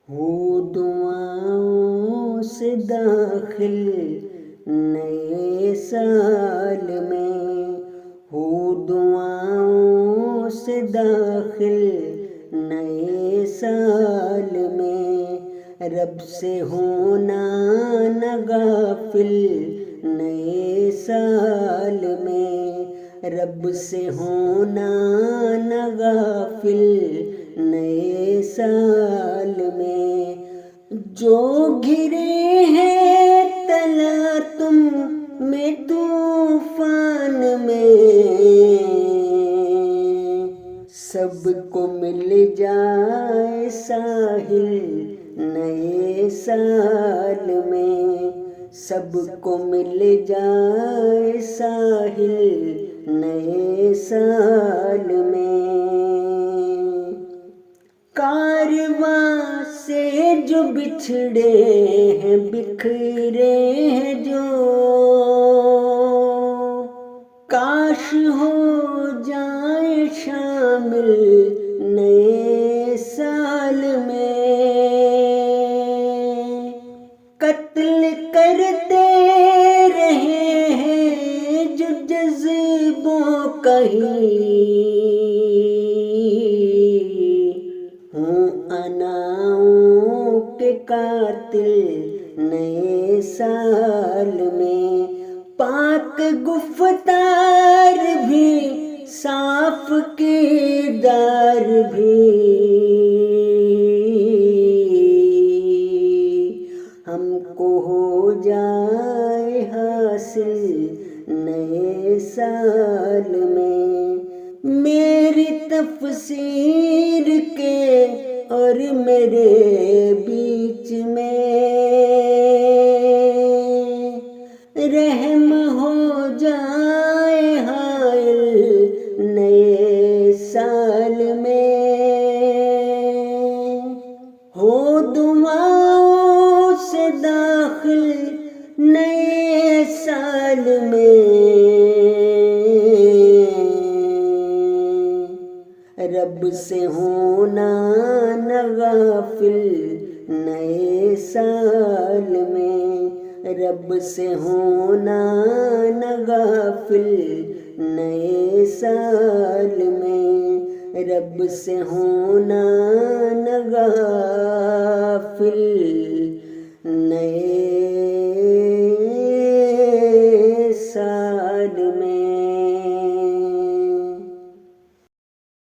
ہو دعاؤں سے داخل نئے سال میں، ہو دعاؤں سے داخل نئے سال میں، رب سے ہونا نہ غافل نئے سال میں، رب سے ہونا نہ غافل نئے سال میں، جو گھرے ہیں تلا تم میں طوفان میں، سب کو مل جائے ساحل نئے سال میں، سب کو مل جائے ساحل نئے سال میں، کارواں سے جو بچھڑے ہیں بکھرے ہیں جو، کاش ہو جائیں شامل نئے سال میں، قتل کرتے رہے ہیں جو جذبوں کا ہی، ہوں اناؤں کے قاتل نئے سال میں، پاک گفتار بھی صاف کردار بھی، ہم کو ہو جائے حاصل نئے سال میں، میری تفسیر کے اور میرے بیچ میں رحم ہو جائے حائل نئے سال میں، ہو دعاؤں سے داخل نئے سال میں، رب سے ہونا نہ غافل نئے سال میں، رب سے ہونا نہ غافل نئے سال میں، رب سے ہونا نہ غافل نئے